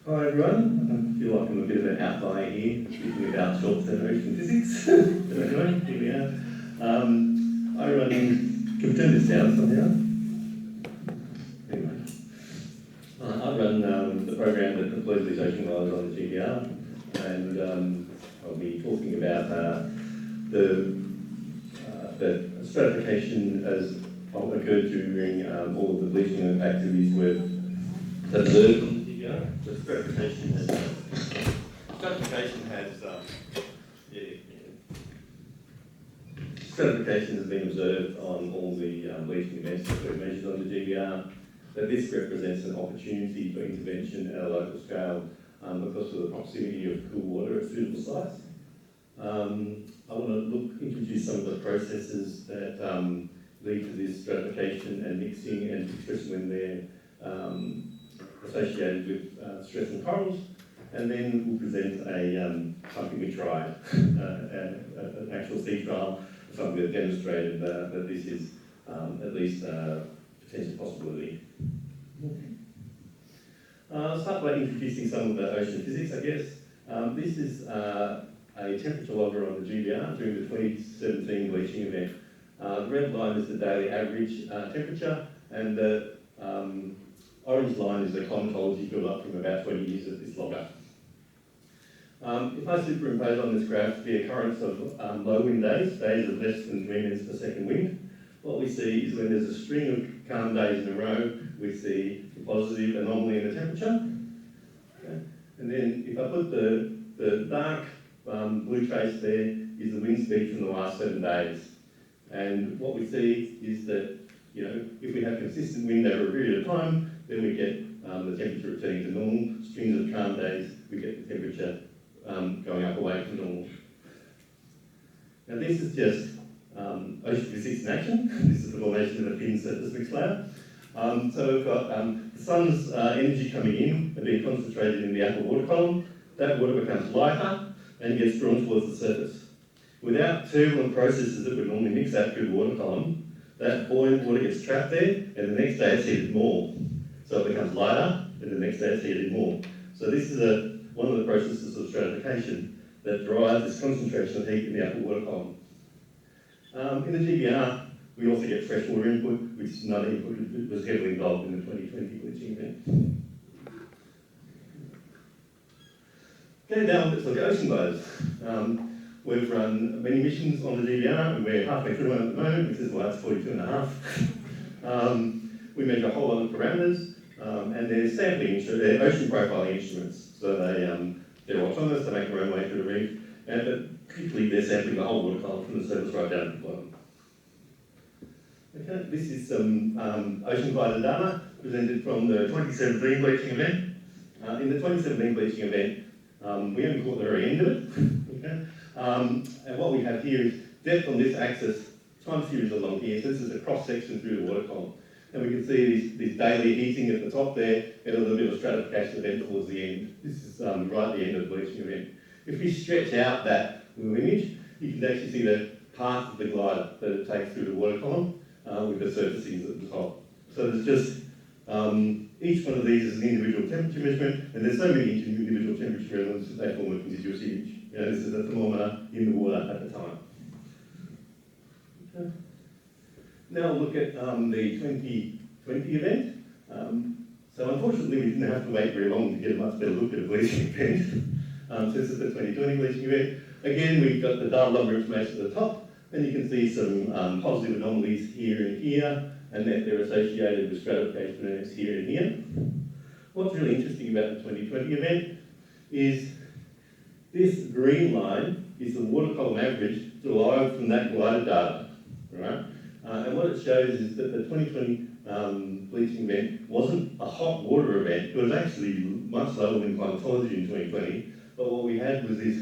Hi everyone, I feel like I'm a bit of an outlier here, speaking about short-term ocean physics. But anyway, here we are. I run, can we turn this down somehow? Anyway, I run the program that deploys these ocean gliders on the GBR, and I'll be talking about the stratification as occurred during all of the bleaching activities we've observed on the GBR. The stratification has been observed on all the bleaching events that we've measured on the GBR. That this represents an opportunity for intervention at a local scale because of the proximity of cool water at suitable sites. I want to introduce some of the processes that lead to this stratification and mixing, and express when they're associated with stress and corals, and then we'll present something we tried, an actual sea trial, something that demonstrated that this is at least a potential possibility. I'll start by introducing some of the ocean physics, I guess. This is a temperature logger on the GBR during the 2017 bleaching event. The red line is the daily average temperature, and the orange line is the climatology built up from about 20 years of this logger. If I superimpose on this graph the occurrence of low wind days of less than 3 minutes per second wind, what we see is when there's a string of calm days in a row, we see a positive anomaly in the temperature. Okay. And then if I put the dark blue trace there is the wind speed from the last 7 days. And what we see is that, if we have consistent wind over a period of time, then we get the temperature returning to normal. Strings of calm days, we get the temperature going up away from normal. Now this is just ocean physics in action. This is the formation of a thin surface mixed layer. So we've got the sun's energy coming in and being concentrated in the upper water column. That water becomes lighter and gets drawn towards the surface. Without turbulent processes that would normally mix that through the water column, that buoyant water gets trapped there, and the next day it's heated more. So it becomes lighter, and the next day it's heated more. So this is one of the processes of stratification that drives this concentration of heat in the upper water column. In the GBR, we also get freshwater input, which is another input that was heavily involved in the 2020 bleaching event. Okay, now let's look at ocean gliders. We've run many missions on the GBR, and we're halfway through one at the moment, which is why it's 42.5. We measure a whole lot of parameters, and they're they're ocean profiling instruments. So they're autonomous, they make their own way through the reef, but particularly they're sampling the whole water column from the surface right down to the bottom. Okay, this is some ocean glider data presented from the 2017 bleaching event. In the 2017 bleaching event, we only caught the very end of it. Okay? And what we have here is depth on this axis, time series along here. So this is a cross section through the water column. And we can see this daily heating at the top there, and a little bit of stratification event towards the end. This is right at the end of the bleaching event. If we stretch out that little image, you can actually see the path of the glider that it takes through the water column with the surfacings at the top. So there's just, each one of these is an individual temperature measurement, and there's so many individual temperature elements that they form a contiguous image. This is a thermometer in the water at the time. Okay. Now we'll look at the 2020 event. So unfortunately we didn't have to wait very long to get a much better look at a bleaching event. So this is the 2020 bleaching event. Again, we've got the data number information at the top, and you can see some positive anomalies here and here, and that they're associated with stratification events here and here. What's really interesting about the 2020 event is this green line is the water column average derived from that glider data, right? And what it shows is that the 2020 bleaching event wasn't a hot water event. It was actually much lower than climatology in 2020. But what we had was this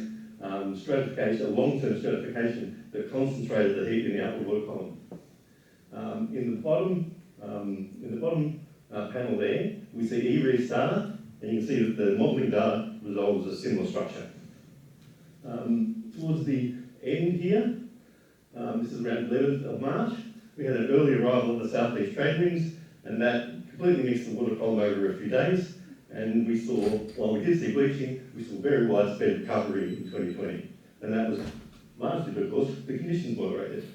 stratification, a long-term stratification that concentrated the heat in the upper water column. In the bottom panel there, we see Reef data, and you can see that the modelling data resolves a similar structure. Towards the end here, this is around 11th of March, we had an early arrival of the southeast trade winds, and that completely mixed the water column over a few days, And we saw, while we did see bleaching, we saw very widespread recovery in 2020. And that was largely because the conditions moderated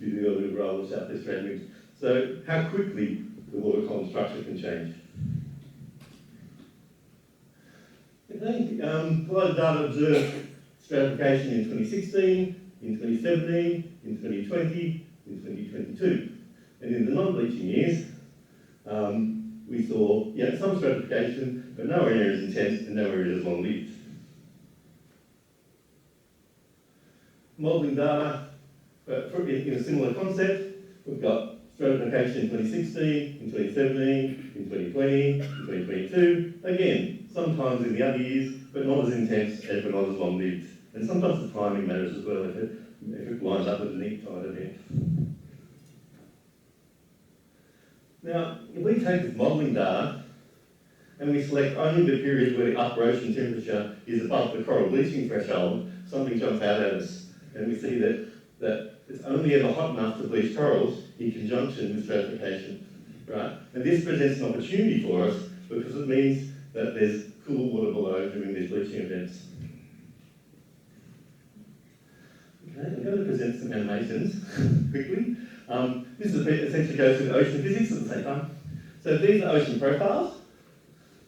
due to the early arrival of southeast trade winds. So how quickly the water column structure can change. Okay, provided data observed stratification in 2016, in 2017, in 2020, in 2022. And in the non-bleaching years, we saw some stratification, but no area is intense and no area is long-lived. Modelling data, but in a similar concept, we've got stratification in 2016, in 2017, in 2020, in 2022. Again, sometimes in the other years, but not as intense as but not as long-lived. And sometimes the timing matters as well if it lines up with a neap tide event. Now, if we take this modelling data and we select only the periods where the upper ocean temperature is above the coral bleaching threshold, something jumps out at us, and we see that it's only ever hot enough to bleach corals in conjunction with stratification, right? And this presents an opportunity for us because it means that there's cool water below during these bleaching events. Okay, I'm going to present some animations quickly. This is essentially goes through the ocean physics at the same time. So these are ocean profiles.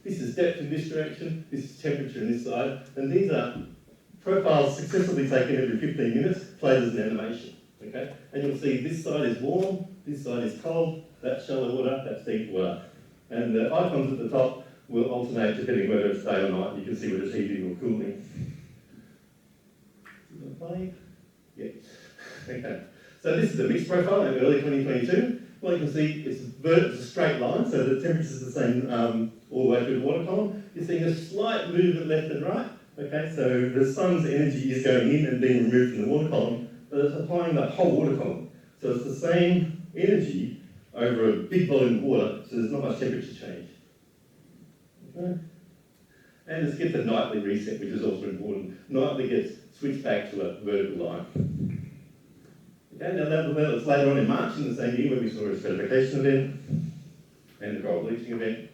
This is depth in this direction, this is temperature in this side, and these are profiles successively taken every 15 minutes, played as an animation. Okay? And you'll see this side is warm, this side is cold, that's shallow water, that's deep water. And the icons at the top will alternate depending whether it's day or night. You can see whether it's heating or cooling. Is it play? Yeah. Okay. So this is a mixed profile in early 2022. Well, you can see it's a straight line, so the temperature is the same all the way through the water column. You're seeing a slight movement left and right. Okay, so the sun's energy is going in and being removed from the water column, but it's applying that whole water column. So it's the same energy over a big volume of water, so there's not much temperature change. Okay. And let's get the nightly reset, which is also important. Nightly gets switched back to a vertical line. Okay, now that was later on in March in the same year when we saw a stratification event and the coral bleaching event.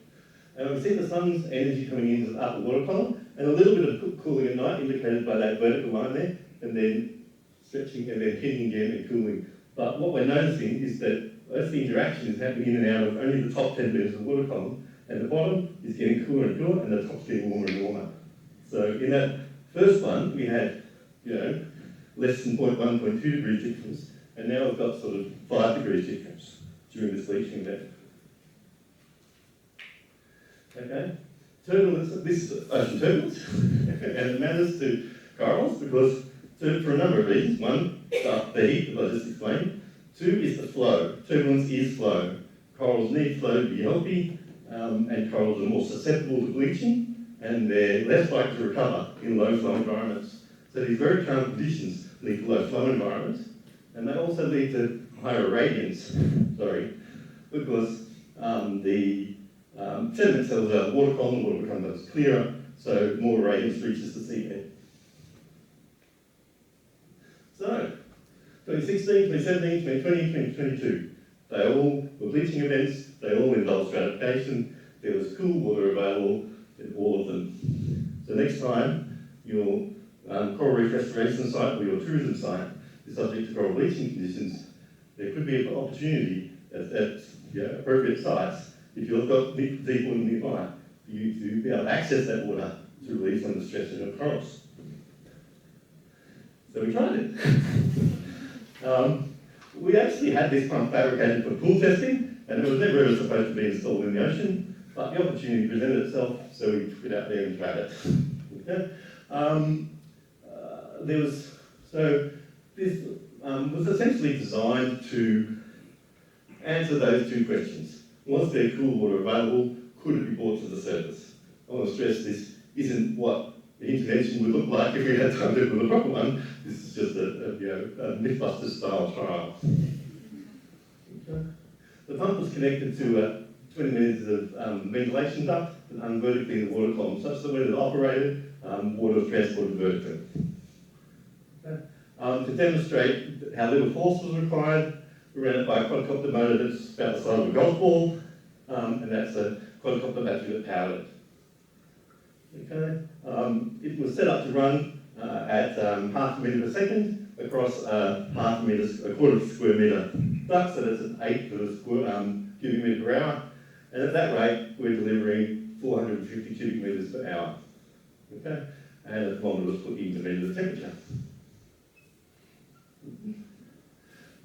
And we see the sun's energy coming into the upper water column and a little bit of cooling at night indicated by that vertical line there, and then stretching and then hitting again and cooling. But what we're noticing is that as the interaction is happening in and out of only the top 10 meters of the water column, and the bottom is getting cooler and cooler, and the top's getting warmer and warmer. So in that first one, we had, less than 0.1, 0.2 degrees difference, and now we've got sort of 5 degrees difference during this bleaching event. Okay, turbulence, this is ocean turbulence, and it matters to corals because for a number of reasons. One, the heat that I just explained. Two is the flow. Turbulence is flow. Corals need flow to be healthy, and corals are more susceptible to bleaching, and they're less likely to recover in low flow environments. So these very calm conditions lead to low flow environments, and they also lead to higher irradiance, because the sediment settles out of the water column, the water becomes clearer, so more irradiance reaches the seabed. So, 2016, 2017, 2020, 2022, they all were bleaching events, they all involved stratification, there was cool water available in all of them. So next time, your coral reef restoration site or your tourism site is subject to coral bleaching conditions, there could be an opportunity at appropriate sites, if you've got deep water nearby, for you to be able to access that water to relieve some of the stress in your corals. So we tried it. We actually had this pump fabricated for pool testing, and it was never ever supposed to be installed in the ocean, but the opportunity presented itself, so we took it out there and tried it. Okay. This was essentially designed to answer those two questions. Was there cool water available? Could it be brought to the surface? I want to stress this isn't what the intervention would look like if we had time to do a proper one. This is just a Mythbusters style trial. Okay. The pump was connected to 20 metres of ventilation duct that hung vertically in the water column, such that when it operated, water was transported vertically. Okay. To demonstrate how little force was required, we ran it by a quadcopter motor that's about the size of a golf ball, and that's a quadcopter battery that powered it. Okay, it was set up to run at half a metre per second across half a metre, a quarter of a square metre duct, so that's an 8 cubic metre per hour. And at that rate, we're delivering 450 cubic metres per hour. Okay, and a thermometer was put in to measure the temperature.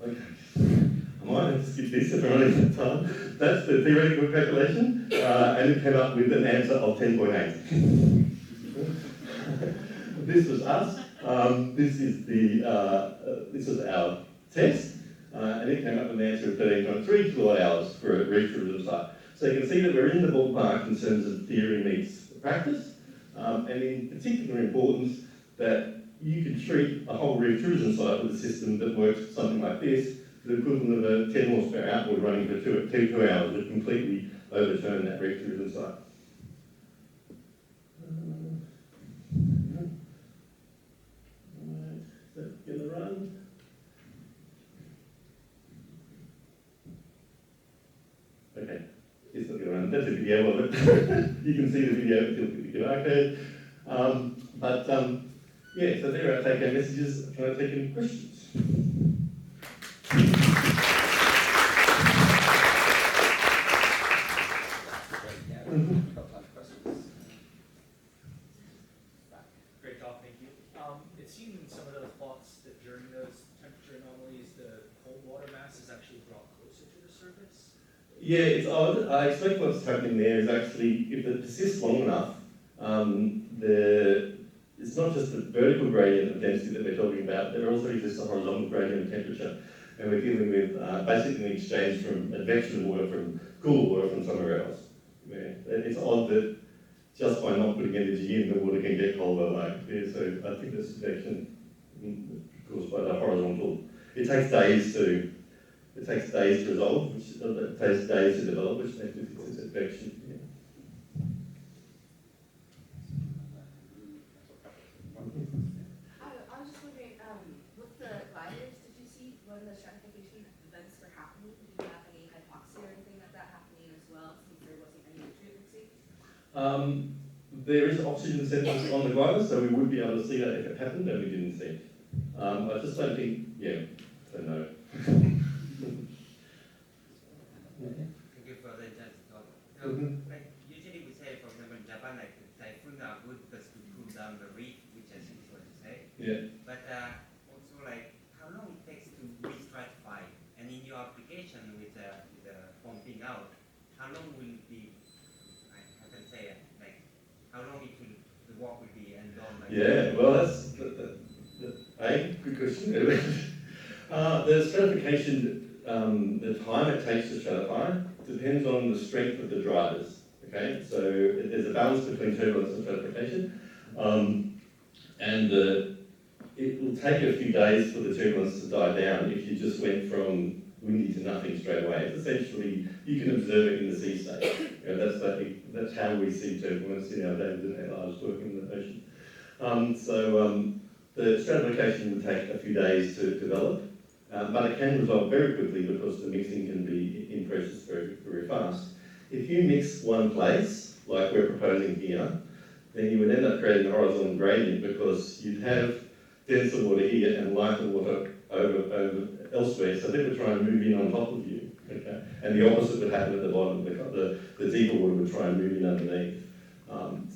Okay, I might have to skip this if I'm running out of time. That's the theoretical calculation, and it came up with an answer of 10.8. This was us. This is our test, and it came up with an answer of 13.3 kilowatt hours for a reef tourism site. So you can see that we're in the ballpark in terms of theory meets practice, and in particular importance that you could treat a whole reef tourism site with a system that works something like this, the equivalent of a 10 horsepower outboard running for two hours would completely overturn that reef tourism site. Is that going to run? Okay, it's not going to run. That's a video of it. You can see the video if you look at the QR code. Yeah, so there are take-home messages. Can I take any questions? Great talk, thank you. It seemed in some of those plots that during those temperature anomalies, the cold water mass is actually brought closer to the surface. Yeah, it's odd. I expect what's happening there is actually, if it persists long enough, it's not just the vertical gradient of density that we're talking about, there also exists a horizontal gradient of temperature. And we're dealing with basically an exchange from advection water from cool water from somewhere else. Yeah. It's odd that just by not putting energy in, the water can get colder. So I think this advection caused by the horizontal. It takes days to resolve, it takes days to develop, which makes it its advection. Yeah. I was just wondering, with the gliders, did you see when the stratification events were happening? Did you have any hypoxia or anything like that happening as well, since there wasn't any nutrient mixing? There is oxygen sensors on the gliders, so we would be able to see that if it happened, and we didn't see it. I just don't think, so no. Thank you for the interesting talk. Like usually we say, for example, in Japan, like typhoons are good because to cool down the reef, which I think is what you say. Yeah. But also, like, how long it takes to re-stratify, and in your application with the pumping out, how long will it be? I can say like how long the work will be and done. Like Well, that's a good question. The stratification. The time it takes to stratify depends on the strength of the drivers. Okay, so there's a balance between turbulence and stratification, and it will take a few days for the turbulence to die down if you just went from windy to nothing straight away. It's essentially, you can observe it in the sea state. That's how we see turbulence in our day-to-day lives working in the ocean. The stratification will take a few days to develop. But it can resolve very quickly because the mixing can be in pressures very, very fast. If you mix one place, like we're proposing here, then you would end up creating a horizontal gradient because you'd have denser water here and lighter water over elsewhere, so they would try and move in on top of you. Okay? And the opposite would happen at the bottom. The deeper water would try and move in underneath.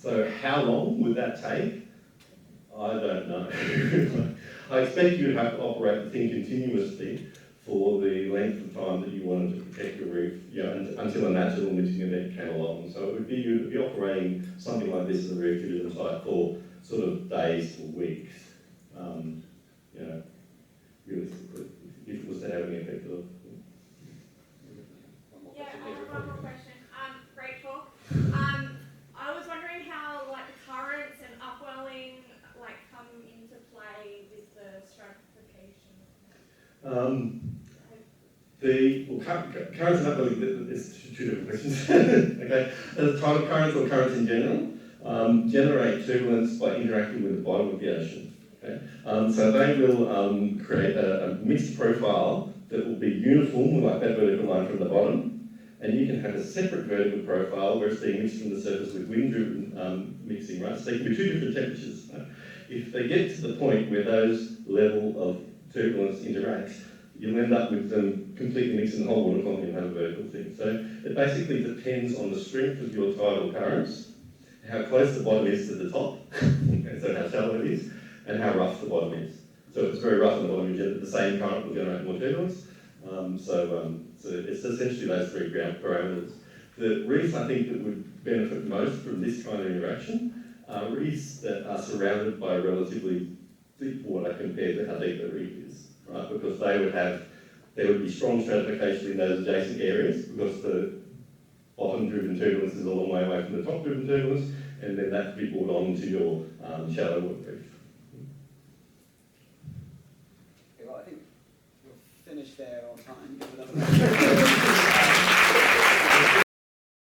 So how long would that take? I don't know. I expect you would have to operate the thing continuously for the length of time that you wanted to protect your reef, until a natural emitting event came along. So you would be operating something like this as a reef tourism site for sort of days to weeks. Realistically, if it was to have any effect at all. Yeah, I have one more question. Great talk. I was wondering how the currents and upwelling come into play with the stratification. Currents and upwelling, there's two different questions. Okay, the tidal currents or currents in general generate turbulence by interacting with the bottom of the ocean. Okay, so they will create a mixed profile that will be uniform, like that vertical line from the bottom, and you can have a separate vertical profile where it's being mixed from the surface with wind-driven mixing, right? So they can be two different temperatures. Right? If they get to the point where those level of turbulence interacts, you'll end up with them completely mixing the whole water column and have a vertical thing. So it basically depends on the strength of your tidal currents, how close the bottom is to the top, okay, so how shallow it is, and how rough the bottom is. So if it's very rough on the bottom, you get the same current will generate more turbulence. So it's essentially those three parameters. The reef, I think, that would benefit most from this kind of interaction are reefs that are surrounded by relatively deep water compared to how deep the reef is, right? Because there would be strong stratification in those adjacent areas because the bottom-driven turbulence is a long way away from the top-driven turbulence, and then that could be brought on to your shallow water reef. Okay, well, I think we'll finish there on time.